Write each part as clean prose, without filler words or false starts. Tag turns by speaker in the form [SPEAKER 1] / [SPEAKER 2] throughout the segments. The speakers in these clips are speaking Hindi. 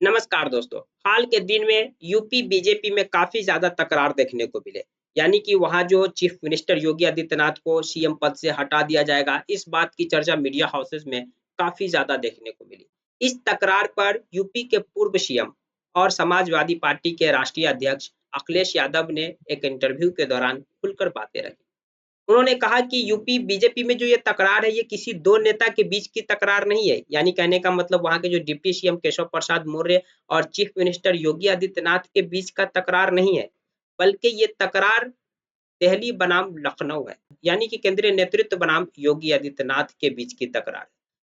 [SPEAKER 1] नमस्कार दोस्तों। हाल के दिन में यूपी बीजेपी में काफ़ी ज़्यादा तकरार देखने को मिले। यानी कि वहाँ जो चीफ मिनिस्टर योगी आदित्यनाथ को सीएम पद से हटा दिया जाएगा, इस बात की चर्चा मीडिया हाउसेस में काफ़ी ज़्यादा देखने को मिली। इस तकरार पर यूपी के पूर्व सीएम और समाजवादी पार्टी के राष्ट्रीय अध्यक्ष अखिलेश यादव ने एक इंटरव्यू के दौरान खुलकर बातें रखी। उन्होंने कहा कि यूपी बीजेपी में जो ये तकरार है, ये किसी 2 नेता के बीच की तकरार नहीं है। यानी कहने का मतलब वहाँ के जो डिप्टी सीएम केशव प्रसाद मौर्य और चीफ मिनिस्टर योगी आदित्यनाथ के बीच का तकरार नहीं है, बल्कि ये तकरार दिल्ली बनाम लखनऊ है। यानी कि केंद्रीय नेतृत्व बनाम योगी आदित्यनाथ के बीच की तकरार है,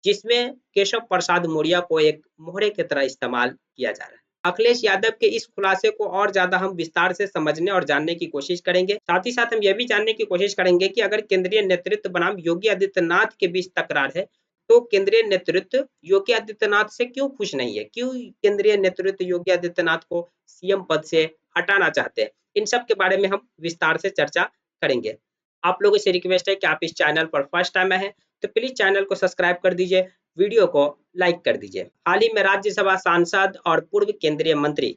[SPEAKER 1] जिसमें केशव प्रसाद मौर्य को एक मोहरे की तरह इस्तेमाल किया जा रहा है। अखिलेश यादव के इस खुलासे को और ज़्यादा हम विस्तार से समझने और जानने की कोशिश करेंगे। साथ ही साथ हम यह भी जानने की कोशिश करेंगे कि अगर केंद्रीय नेतृत्व बनाम योगी आदित्यनाथ के बीच तकरार है, तो केंद्रीय नेतृत्व योगी आदित्यनाथ से क्यों खुश नहीं है? क्यों केंद्रीय नेतृत्व योगी आदित्यनाथ को सीएम पद से हटाना चाहते हैं? इन सब के बारे में हम विस्तार से चर्चा करेंगे। आप लोगों से रिक्वेस्ट है कि आप इस चैनल पर फर्स्ट टाइम आए हैं, तो प्लीज़ चैनल को सब्सक्राइब कर दीजिए, वीडियो को लाइक कर दीजिए। हाल ही में राज्यसभा सांसद और पूर्व केंद्रीय मंत्री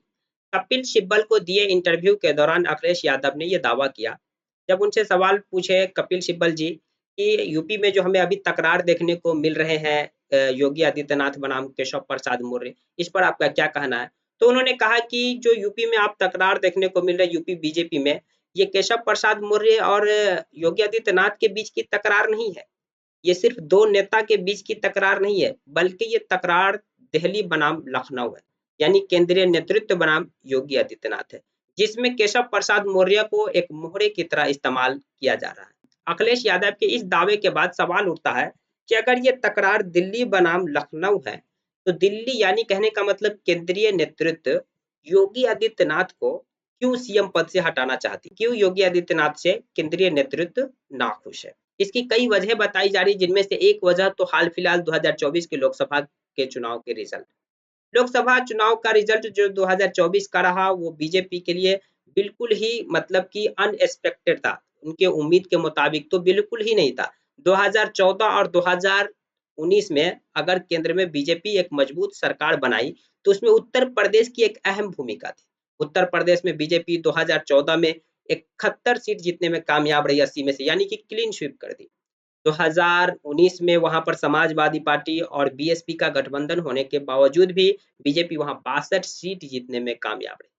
[SPEAKER 1] कपिल सिब्बल को दिए इंटरव्यू के दौरान अखिलेश यादव ने ये दावा किया। जब उनसे सवाल पूछे कपिल सिब्बल जी कि यूपी में जो हमें अभी तकरार देखने को मिल रहे हैं योगी आदित्यनाथ बनाम केशव प्रसाद मौर्य, इस पर आपका क्या कहना है? तो उन्होंने कहा कि जो यूपी में आप तकरार देखने को मिल रहा है यूपी बीजेपी में, ये केशव प्रसाद मौर्य और योगी आदित्यनाथ के बीच की तकरार नहीं है। ये सिर्फ 2 नेता के बीच की तकरार नहीं है, बल्कि ये तकरार दिल्ली बनाम लखनऊ है, यानी केंद्रीय नेतृत्व बनाम योगी आदित्यनाथ है, जिसमें केशव प्रसाद मौर्य को एक मोहरे की तरह इस्तेमाल किया जा रहा है। अखिलेश यादव के इस दावे के बाद सवाल उठता है कि अगर ये तकरार दिल्ली बनाम लखनऊ है, तो दिल्ली यानी कहने का मतलब केंद्रीय नेतृत्व योगी आदित्यनाथ को क्यों सीएम पद से हटाना चाहती? क्यों योगी आदित्यनाथ से केंद्रीय नेतृत्व नाखुश है? इसकी कई वजह बताई जा रही, जिनमें से एक वजह तो हाल फिलहाल 2024 के लोकसभा के चुनाव के रिजल्ट। लोकसभा चुनाव का रिजल्ट जो 2024 का रहा, वो बीजेपी के लिए बिल्कुल ही मतलब कि अनएक्सपेक्टेड था। उनके उम्मीद के मुताबिक तो बिल्कुल ही नहीं था। 2014 और 2019 में अगर केंद्र में बीजेपी एक मजबूत सरकार बनाई, तो उसमें उत्तर प्रदेश की एक अहम भूमिका थी। उत्तर प्रदेश में बीजेपी 2014 में 71 सीट जीतने में कामयाब रही 80 में से, यानी कि क्लीन स्वीप कर दी। 2019 में वहां पर समाजवादी पार्टी और बीएसपी का गठबंधन होने के बावजूद भी बीजेपी वहां 62 सीट जीतने में कामयाब रही।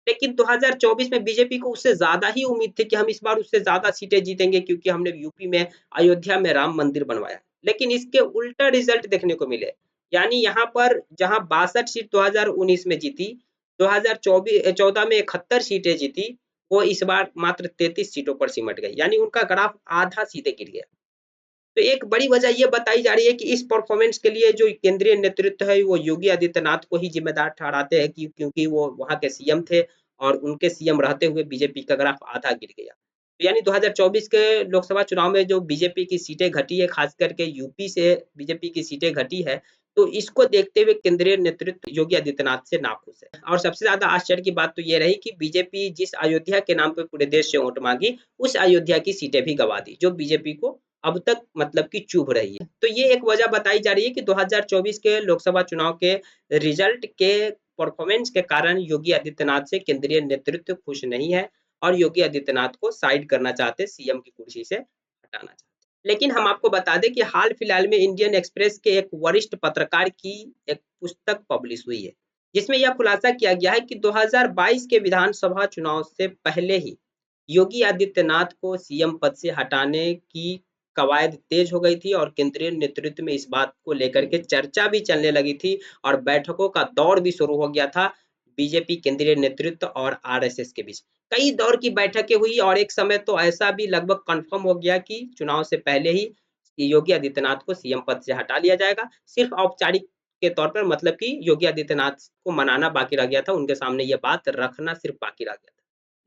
[SPEAKER 1] लेकिन 2024 में बीजेपी को उससे ज्यादा ही उम्मीद थी कि हम इस बार उससे ज्यादा सीटें जीतेंगे, क्योंकि हमने यूपी में अयोध्या में राम मंदिर बनवाया। लेकिन इसके उल्टा रिजल्ट देखने को मिले। यानी यहाँ पर जहां 62 सीट 2019 में जीती, 2014 में 71 सीटें जीती, वो इस बार मात्र 33 सीटों पर सिमट गई। यानी उनका ग्राफ आधा सीधे गिर गया। तो एक बड़ी वजह ये बताई जा रही है कि इस परफॉर्मेंस के लिए जो केंद्रीय नेतृत्व है, वो योगी आदित्यनाथ को ही जिम्मेदार ठहराते हैं, कि क्योंकि वो वहाँ के सीएम थे और उनके सीएम रहते हुए बीजेपी का ग्राफ आधा गिर गया। तो यानी 2024 के लोकसभा चुनाव में जो बीजेपी की सीटें घटी है, खास करके यूपी से बीजेपी की सीटें घटी है, तो इसको देखते हुए केंद्रीय नेतृत्व योगी आदित्यनाथ से नाखुश है। और सबसे ज्यादा आश्चर्य की बात तो ये रही कि बीजेपी जिस अयोध्या के नाम पे पूरे देश से वोट मांगी, उस अयोध्या की सीटें भी गंवा दी, जो बीजेपी को अब तक मतलब कि चुभ रही है। तो ये एक वजह बताई जा रही है कि 2024 के लोकसभा चुनाव के रिजल्ट के परफॉर्मेंस के कारण योगी आदित्यनाथ से केंद्रीय नेतृत्व खुश नहीं है और योगी आदित्यनाथ को साइड करना चाहते, सीएम की कुर्सी से हटाना चाहते। लेकिन हम आपको बता दें कि हाल फिलहाल में इंडियन एक्सप्रेस के एक वरिष्ठ पत्रकार की एक पुस्तक पब्लिश हुई है, जिसमें यह खुलासा किया गया है कि 2022 के विधानसभा चुनाव से पहले ही योगी आदित्यनाथ को सीएम पद से हटाने की कवायद तेज हो गई थी और केंद्रीय नेतृत्व में इस बात को लेकर के चर्चा भी चलने लगी थी और बैठकों का दौर भी शुरू हो गया था बीजेपी केंद्रीय नेतृत्व और आरएसएस के बीच। कई दौर की बैठकें हुई और एक समय तो ऐसा भी लगभग कंफर्म हो गया कि चुनाव से पहले ही योगी आदित्यनाथ को सीएम पद से हटा लिया जाएगा। सिर्फ औपचारिक के तौर पर, मतलब कि योगी आदित्यनाथ को मनाना बाकी रह गया था, उनके सामने ये बात रखना सिर्फ बाकी रह गया था।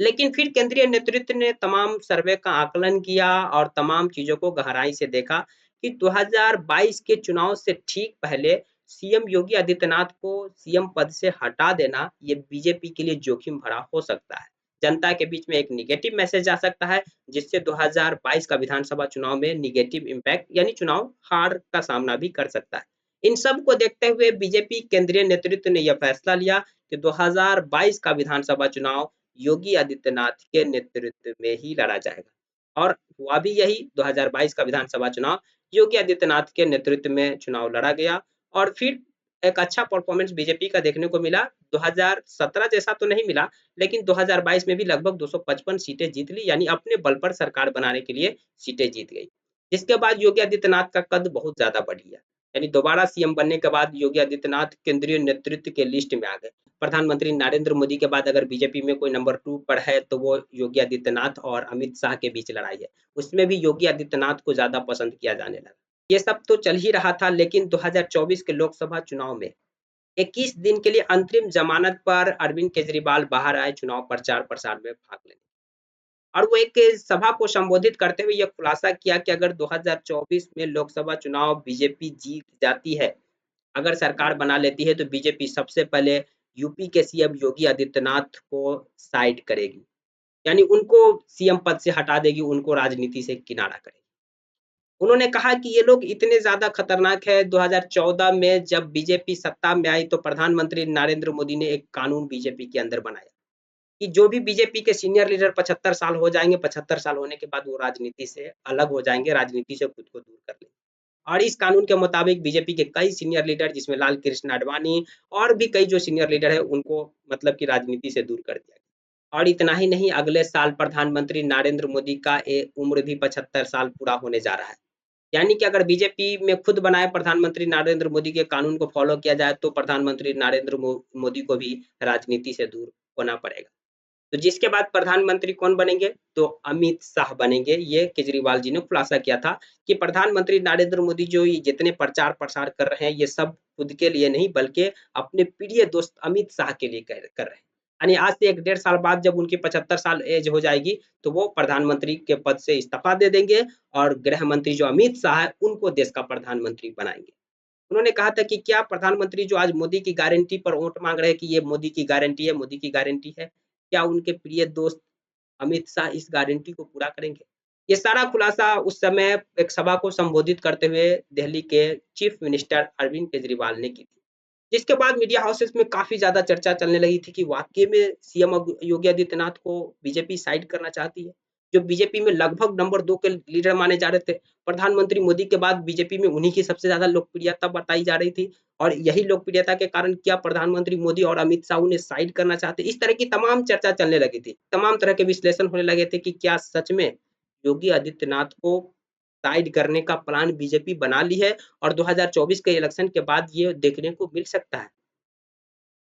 [SPEAKER 1] लेकिन फिर केंद्रीय नेतृत्व ने तमाम सर्वे का आकलन किया और तमाम चीजों को गहराई से देखा कि 2022 के चुनाव से ठीक पहले सीएम योगी आदित्यनाथ को सीएम पद से हटा देना ये बीजेपी के लिए जोखिम भरा हो सकता है। जनता के बीच में एक निगेटिव मैसेज आ सकता है, जिससे 2022 का विधानसभा चुनाव में निगेटिव इम्पैक्ट यानी चुनाव हार का सामना भी कर सकता है। इन सब को देखते हुए बीजेपी केंद्रीय नेतृत्व ने यह फैसला लिया कि 2022 का विधानसभा चुनाव योगी आदित्यनाथ के नेतृत्व में ही लड़ा जाएगा और हुआ भी यही। 2022 का विधानसभा चुनाव योगी आदित्यनाथ के नेतृत्व में चुनाव लड़ा गया और फिर एक अच्छा परफॉर्मेंस बीजेपी का देखने को मिला। 2017 जैसा तो नहीं मिला, लेकिन 2022 में भी लगभग 255 सीटें जीत ली, यानी अपने बल पर सरकार बनाने के लिए सीटें जीत गई। इसके बाद योगी आदित्यनाथ का कद बहुत ज्यादा बढ़ गया, यानी दोबारा सीएम बनने के बाद योगी आदित्यनाथ केंद्रीय नेतृत्व के लिस्ट में आ गए। प्रधानमंत्री नरेंद्र मोदी के बाद अगर बीजेपी में कोई नंबर 2 पर है तो वो योगी आदित्यनाथ और अमित शाह के बीच लड़ाई है। उसमें भी योगी आदित्यनाथ को ज्यादा पसंद किया जाने लगा। ये सब तो चल ही रहा था, लेकिन 2024 के लोकसभा चुनाव में 21 दिन के लिए अंतरिम जमानत पर अरविंद केजरीवाल बाहर आए चुनाव प्रचार प्रसार में भाग लेने और वो एक सभा को संबोधित करते हुए यह खुलासा किया कि अगर 2024 में लोकसभा चुनाव बीजेपी जीत जाती है, अगर सरकार बना लेती है, तो बीजेपी सबसे पहले यूपी के सीएम योगी आदित्यनाथ को साइड करेगी, यानी उनको सीएम पद से हटा देगी, उनको राजनीति से किनारा करेगी। उन्होंने कहा कि ये लोग इतने ज्यादा खतरनाक है। 2014 में जब बीजेपी सत्ता में आई तो प्रधानमंत्री नरेंद्र मोदी ने एक कानून बीजेपी के अंदर बनाया कि जो भी बीजेपी के सीनियर लीडर 75 साल हो जाएंगे, 75 साल होने के बाद वो राजनीति से अलग हो जाएंगे, राजनीति से खुद को दूर कर लेंगे। और इस कानून के मुताबिक बीजेपी के कई सीनियर लीडर, जिसमें लाल कृष्ण आडवाणी और भी कई जो सीनियर लीडर है, उनको मतलब की राजनीति से दूर कर दिया गया। और इतना ही नहीं, अगले साल प्रधानमंत्री नरेंद्र मोदी का उम्र भी 75 साल पूरा होने जा रहा है। यानी कि अगर बीजेपी में खुद बनाए प्रधानमंत्री नरेंद्र मोदी के कानून को फॉलो किया जाए तो प्रधानमंत्री नरेंद्र मोदी को भी राजनीति से दूर होना पड़ेगा। तो जिसके बाद प्रधानमंत्री कौन बनेंगे, तो अमित शाह बनेंगे। ये केजरीवाल जी ने खुलासा किया था कि प्रधानमंत्री नरेंद्र मोदी जो जितने प्रचार प्रसार कर रहे हैं, ये सब खुद के लिए नहीं बल्कि अपने प्रिय दोस्त अमित शाह के लिए कर रहे हैं। यानी आज से 1 डेढ़ साल बाद जब उनकी 75 साल एज हो जाएगी तो वो प्रधानमंत्री के पद से इस्तीफा दे देंगे और गृह मंत्री जो अमित शाह है उनको देश का प्रधानमंत्री बनाएंगे। उन्होंने कहा था कि क्या प्रधानमंत्री जो आज मोदी की गारंटी पर वोट मांग रहे हैं कि ये मोदी की गारंटी है, मोदी की गारंटी है, क्या उनके प्रिय दोस्त अमित शाह इस गारंटी को पूरा करेंगे? ये सारा खुलासा उस समय एक सभा को संबोधित करते हुए दिल्ली के चीफ मिनिस्टर अरविंद केजरीवाल ने की थी। जिसके बाद मीडिया हाउसेस में काफ़ी ज़्यादा चर्चा चलने लगी थी कि वाक़ई में सीएम योगी आदित्यनाथ को बीजेपी साइड करना चाहती है। जो बीजेपी में लगभग नंबर 2 के लीडर माने जा रहे थे। प्रधानमंत्री मोदी के बाद बीजेपी में उन्हीं की सबसे ज़्यादा लोकप्रियता बताई जा रही थी और यही लोकप्रियता के कारण क्या प्रधानमंत्री मोदी और अमित शाह उन्हें साइड करना चाहते? इस तरह की तमाम चर्चा चलने लगी थी। तमाम तरह के विश्लेषण होने लगे थे कि क्या सच में योगी आदित्यनाथ को साइड करने का प्लान बीजेपी बना ली है और 2024 के इलेक्शन के बाद ये देखने को मिल सकता है।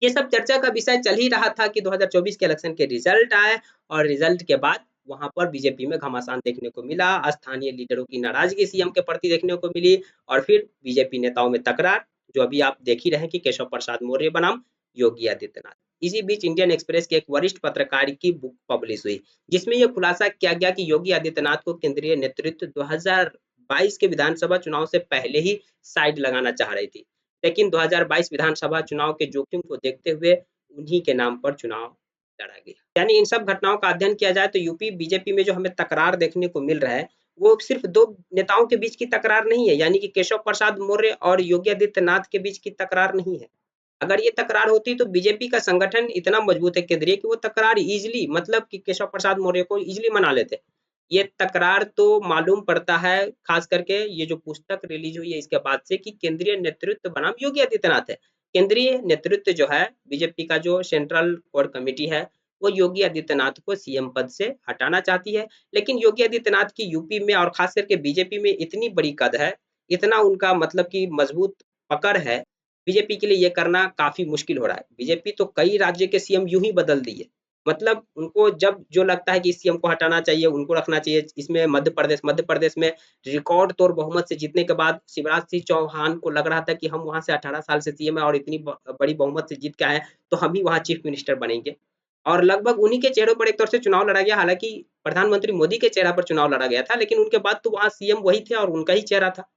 [SPEAKER 1] ये सब चर्चा का विषय चल ही रहा था कि 2024 के इलेक्शन के रिजल्ट आए और रिजल्ट के बाद वहां पर बीजेपी में घमासान देखने को मिला, स्थानीय लीडरों की नाराजगी सीएम के प्रति देखने को मिली और फिर बीजेपी नेताओं में तकरार, जो अभी आप देख ही रहे हैं कि केशव प्रसाद मौर्य बनाम योगी आदित्यनाथ। इसी बीच इंडियन एक्सप्रेस के एक वरिष्ठ पत्रकार की बुक पब्लिश हुई, जिसमें यह खुलासा किया गया कि योगी आदित्यनाथ को केंद्रीय नेतृत्व 2022 के विधानसभा चुनाव से पहले ही साइड लगाना चाह रही थी, लेकिन 2022 विधानसभा चुनाव के जोखिम को देखते हुए उन्हीं के नाम पर चुनाव लड़ा गया। यानी इन सब घटनाओं का अध्ययन किया जाए तो यूपी बीजेपी में जो हमें तकरार देखने को मिल रहा है, वो सिर्फ 2 नेताओं के बीच की तकरार नहीं है, यानी कि केशव प्रसाद मौर्य और योगी आदित्यनाथ के बीच की तकरार नहीं है। अगर ये तकरार होती तो बीजेपी का संगठन इतना मजबूत है केंद्रीय कि वो तकरार ईज़िली, मतलब कि केशव प्रसाद मौर्य को ईज़िली मना लेते। ये तकरार तो मालूम पड़ता है खास करके ये जो पुस्तक रिलीज हुई है इसके बाद से कि केंद्रीय नेतृत्व बनाम योगी आदित्यनाथ है। केंद्रीय नेतृत्व जो है बीजेपी का जो सेंट्रल कोर कमेटी है, वो योगी आदित्यनाथ को सीएम पद से हटाना चाहती है। लेकिन योगी आदित्यनाथ की यूपी में और खास करके बीजेपी में इतनी बड़ी कद है, इतना उनका मतलब कि मजबूत पकड़ है, बीजेपी के लिए ये करना काफ़ी मुश्किल हो रहा है। बीजेपी तो कई राज्य के सीएम यूँ ही बदल दिए। मतलब उनको जब जो लगता है कि इस सीएम को हटाना चाहिए, उनको रखना चाहिए। इसमें मध्य प्रदेश में रिकॉर्ड तोड़ बहुमत से जीतने के बाद शिवराज सिंह चौहान को लग रहा था कि हम वहाँ से 18 साल से सीएम है और इतनी बड़ी बहुमत से जीत के आए हैं, तो हम ही वहाँ चीफ मिनिस्टर बनेंगे। और लगभग उन्हीं के चेहरों पर एक तौर से चुनाव लड़ा गया। हालाँकि प्रधानमंत्री मोदी के चेहरा पर चुनाव लड़ा गया था, लेकिन उनके बाद तो वहाँ सीएम वही थे और उनका ही चेहरा था।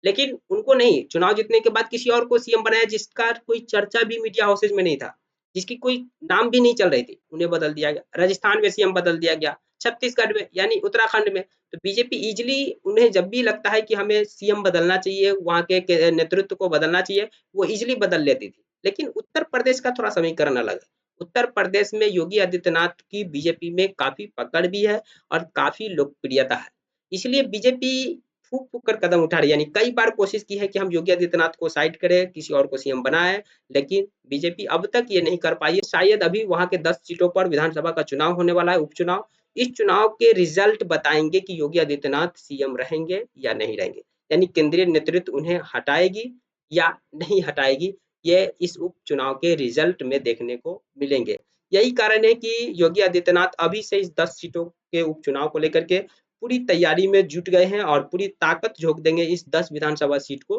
[SPEAKER 1] लेकिन उनको नहीं, चुनाव जीतने के बाद किसी और को सीएम बनाया जिसका कोई चर्चा भी मीडिया हाउसेज में नहीं था, जिसकी कोई नाम भी नहीं चल रही थी, उन्हें बदल दिया गया। राजस्थान में सीएम बदल दिया गया, छत्तीसगढ़ में यानी उत्तराखंड में। तो बीजेपी इजीली उन्हें जब भी लगता है कि हमें सीएम बदलना चाहिए, वहाँ के नेतृत्व को बदलना चाहिए, वो इजीली बदल लेती थी। लेकिन उत्तर प्रदेश का थोड़ा समीकरण अलग है। उत्तर प्रदेश में योगी आदित्यनाथ की बीजेपी में काफ़ी पकड़ भी है और काफ़ी लोकप्रियता है। इसलिए बीजेपी फूँक-फूँक कर कदम उठा रही है, यानी कई बार कोशिश की है कि हम योगी आदित्यनाथ को साइड करें, किसी और को सीएम बनाएँ, लेकिन बीजेपी अब तक ये नहीं कर पाई है। शायद अभी वहाँ के 10 सीटों पर विधानसभा का चुनाव होने वाला है, उपचुनाव। इस चुनाव के रिजल्ट बताएंगे कि योगी आदित्यनाथ सीएम रहेंगे या नहीं रहेंगे, यानी केंद्रीय नेतृत्व उन्हें हटाएगी या नहीं हटाएगी, ये इस उपचुनाव के रिजल्ट में देखने को मिलेंगे। यही कारण है कि योगी आदित्यनाथ अभी से इस 10 सीटों के उपचुनाव को लेकर के पूरी तैयारी में जुट गए हैं और पूरी ताकत झोंक देंगे इस 10 विधानसभा सीट को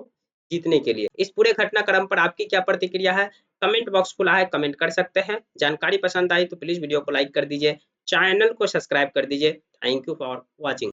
[SPEAKER 1] जीतने के लिए। इस पूरे घटनाक्रम पर आपकी क्या प्रतिक्रिया है? कमेंट बॉक्स खुला है, कमेंट कर सकते हैं। जानकारी पसंद आई तो प्लीज वीडियो को लाइक कर दीजिए, चैनल को सब्सक्राइब कर दीजिए। Thank you for watching.